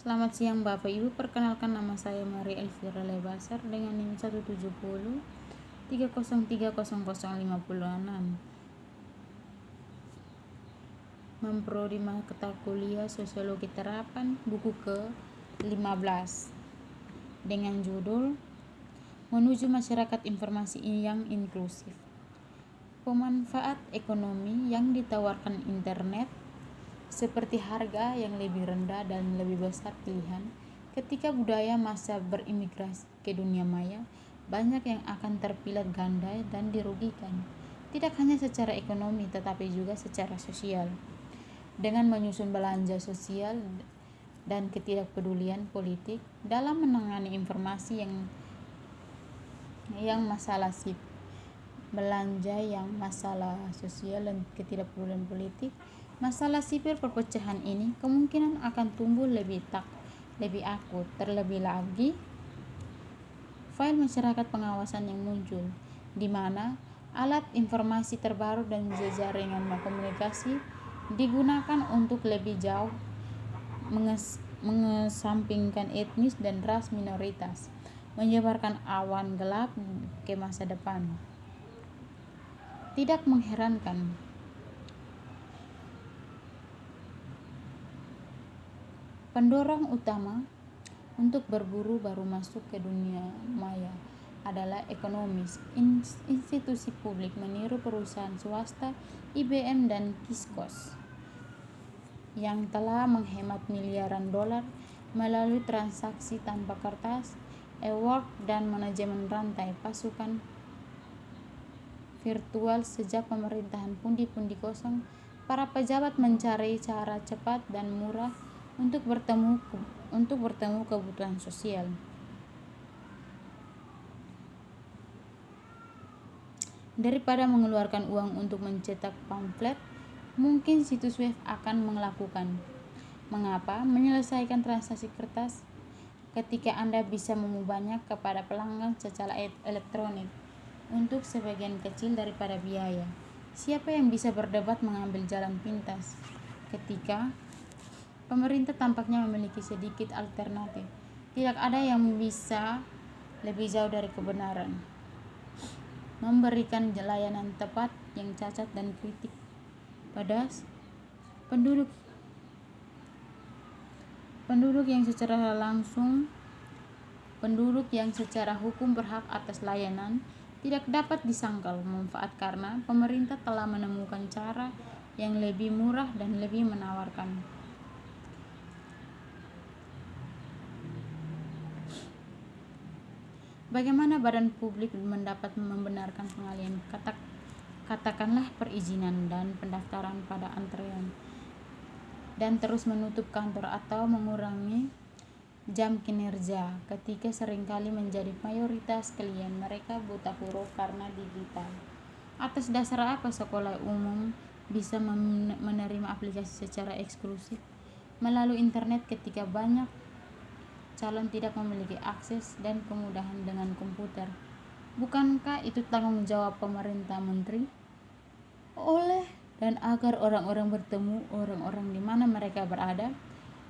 Selamat siang Bapak Ibu, perkenalkan nama saya Maria Elvira Lebasar dengan NIM 170 3030056. Memprodi mata kuliah Sosiologi Terapan buku ke-15 dengan judul Menuju Masyarakat Informasi yang Inklusif. Pemanfaat ekonomi yang ditawarkan internet seperti harga yang lebih rendah dan lebih besar pilihan. Ketika budaya masa berimigrasi ke dunia maya, banyak yang akan terpilat ganda dan dirugikan, tidak hanya secara ekonomi tetapi juga secara sosial. Dengan menyusun belanja sosial dan ketidakpedulian politik dalam menangani informasi yang masalah belanja yang masalah sosial dan ketidakpedulian politik, masalah sipil perpecahan ini kemungkinan akan tumbuh lebih akut. Terlebih lagi, file masyarakat pengawasan yang muncul, di mana alat informasi terbaru dan jaringan komunikasi digunakan untuk lebih jauh mengesampingkan etnis dan ras minoritas, menyebarkan awan gelap ke masa depan. Tidak mengherankan pendorong utama untuk berburu baru masuk ke dunia maya adalah ekonomis. Institusi publik meniru perusahaan swasta IBM dan Kiskos yang telah menghemat miliaran dolar melalui transaksi tanpa kertas, e-work, dan manajemen rantai pasukan virtual. Sejak pemerintahan pundi-pundi kosong, para pejabat mencari cara cepat dan murah untuk bertemu kebutuhan sosial. Daripada mengeluarkan uang untuk mencetak pamflet, mungkin situs web akan melakukan. Mengapa menyelesaikan transaksi kertas ketika Anda bisa mengubahnya kepada pelanggan secara elektronik untuk sebagian kecil daripada biaya? Siapa yang bisa berdebat mengambil jalan pintas ketika pemerintah tampaknya memiliki sedikit alternatif? Tidak ada yang bisa lebih jauh dari kebenaran. Memberikan layanan tepat yang cacat dan kritik pada penduduk yang secara hukum berhak atas layanan tidak dapat disangkal manfaat karena pemerintah telah menemukan cara yang lebih murah dan lebih menawarkan. Bagaimana badan publik mendapat membenarkan pengalihan katakanlah perizinan dan pendaftaran pada antrean dan terus menutup kantor atau mengurangi jam kinerja ketika seringkali menjadi mayoritas klien mereka buta huruf karena digital? Atas dasar apa sekolah umum bisa menerima aplikasi secara eksklusif melalui internet ketika banyak calon tidak memiliki akses dan kemudahan dengan komputer? Bukankah itu tanggung jawab pemerintah, menteri, oleh dan agar orang-orang bertemu orang-orang di mana mereka berada,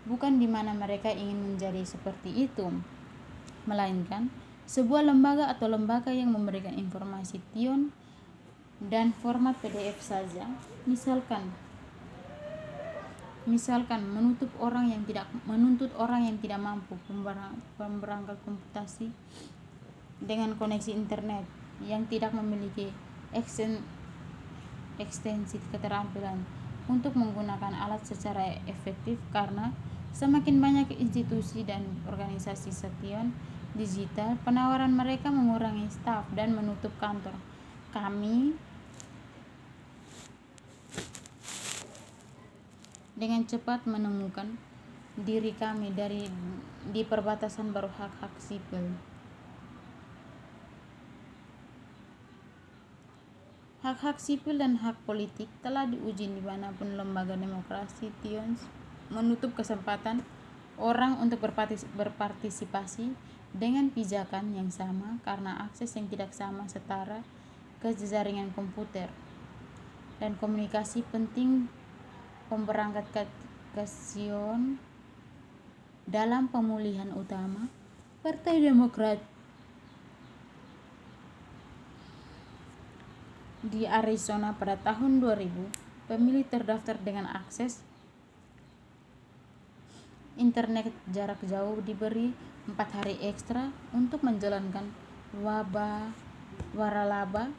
bukan di mana mereka ingin menjadi seperti itu, melainkan sebuah lembaga atau lembaga yang memberikan informasi tion dan format PDF saja. Misalkan menuntut orang yang tidak mampu memperangkat komputasi dengan koneksi internet, yang tidak memiliki ekstensi keterampilan untuk menggunakan alat secara efektif, karena semakin banyak institusi dan organisasi tion digital, penawaran mereka mengurangi staf dan menutup kantor. Kami dengan cepat menemukan diri kami di perbatasan baru hak-hak sipil. Hak-hak sipil dan hak politik telah diuji dimanapun lembaga demokrasi tion menutup kesempatan orang untuk berpartisipasi dengan pijakan yang sama karena akses yang tidak sama setara ke jaringan komputer dan komunikasi penting. Pemberangkat dalam pemulihan utama Partai Demokrat di Arizona pada tahun 2000, pemilih terdaftar dengan akses internet jarak jauh diberi 4 hari ekstra untuk menjalankan waralaba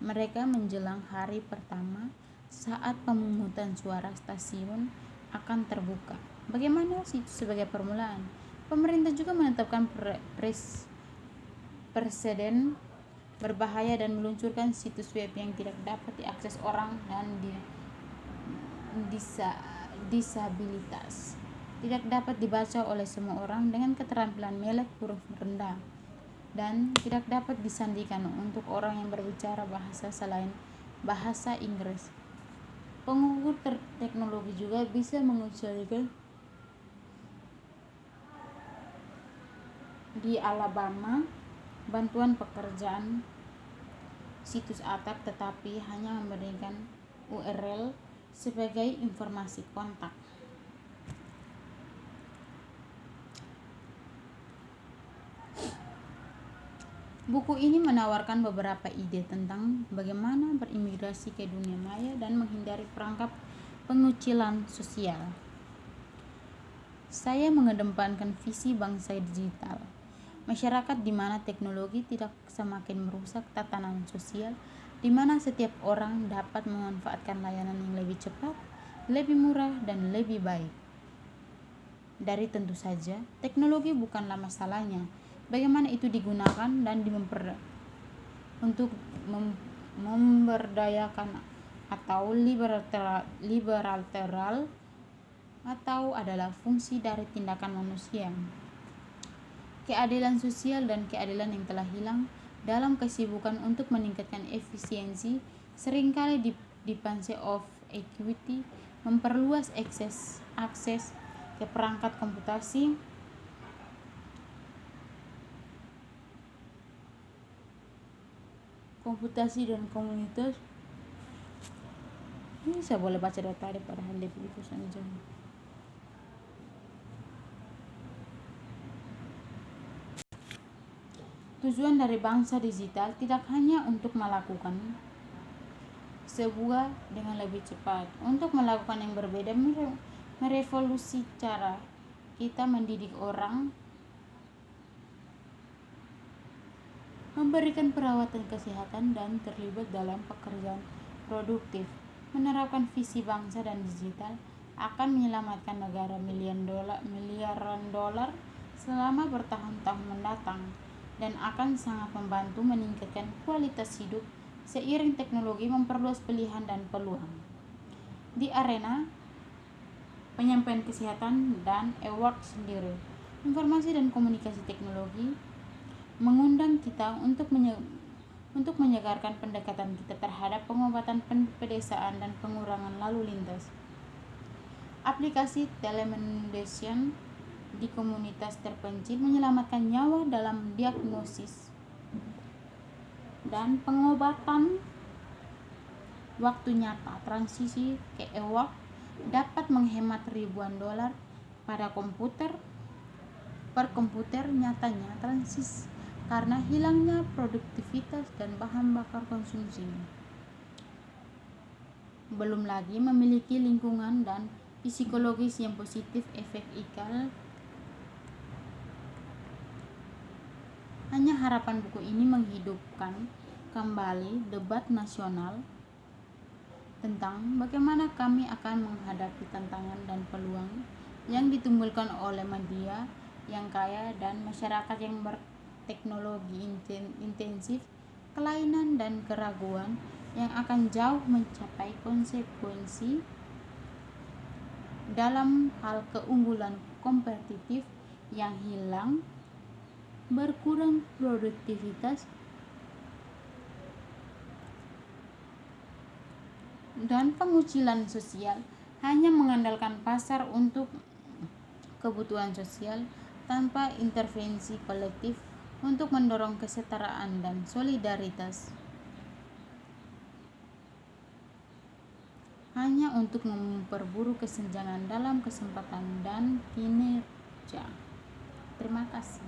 mereka menjelang hari pertama saat pemungutan suara. Stasiun akan terbuka. Bagaimana situs sebagai permulaan? Pemerintah juga menetapkan presiden berbahaya dan meluncurkan situs web yang tidak dapat diakses orang dan disabilitas. Tidak dapat dibaca oleh semua orang dengan keterampilan melek huruf rendah dan tidak dapat disandikan untuk orang yang berbicara bahasa selain bahasa Inggris. Pengukur teknologi juga bisa mengucapkan di Alabama bantuan pekerjaan situs atap, tetapi hanya memberikan URL sebagai informasi kontak. Buku ini menawarkan beberapa ide tentang bagaimana berimigrasi ke dunia maya dan menghindari perangkap pengucilan sosial. Saya mengedepankan visi bangsa digital, masyarakat di mana teknologi tidak semakin merusak tatanan sosial, di mana setiap orang dapat memanfaatkan layanan yang lebih cepat, lebih murah, dan lebih baik. Dari tentu saja, teknologi bukanlah masalahnya. Bagaimana itu digunakan dan untuk memberdayakan atau liberal atau adalah fungsi dari tindakan manusia. Keadilan sosial dan keadilan yang telah hilang dalam kesibukan untuk meningkatkan efisiensi seringkali defense of equity, memperluas akses ke perangkat komputasi dan komunitas. Ini saya boleh baca dari tadi padahal dia begitu saja. Tujuan dari bangsa digital tidak hanya untuk melakukan sebuah dengan lebih cepat, untuk melakukan yang berbeda, merevolusi cara kita mendidik orang, memberikan perawatan kesehatan, dan terlibat dalam pekerjaan produktif. Menerapkan visi bangsa dan digital akan menyelamatkan negara miliaran dolar selama bertahun-tahun mendatang dan akan sangat membantu meningkatkan kualitas hidup seiring teknologi memperluas pilihan dan peluang. Di arena penyampaian kesehatan dan award sendiri, informasi dan komunikasi teknologi mengundang kita untuk menyegarkan pendekatan kita terhadap pengobatan pedesaan dan pengurangan lalu lintas. Aplikasi telemedicine di komunitas terpencil menyelamatkan nyawa dalam diagnosis dan pengobatan waktu nyata. Transisi ke e-work dapat menghemat ribuan dolar pada komputer nyatanya transis karena hilangnya produktivitas dan bahan bakar konsumsi. Belum lagi memiliki lingkungan dan psikologis yang positif. Efek ikal hanya harapan buku ini menghidupkan kembali debat nasional tentang bagaimana kami akan menghadapi tantangan dan peluang yang ditimbulkan oleh media yang kaya dan masyarakat yang berteknologi intensif, kelainan dan keraguan yang akan jauh mencapai konsekuensi dalam hal keunggulan kompetitif yang hilang, berkurang produktivitas, dan pengucilan sosial. Hanya mengandalkan pasar untuk kebutuhan sosial tanpa intervensi kolektif untuk mendorong kesetaraan dan solidaritas, hanya untuk memperburuk kesenjangan dalam kesempatan dan Terima kasih.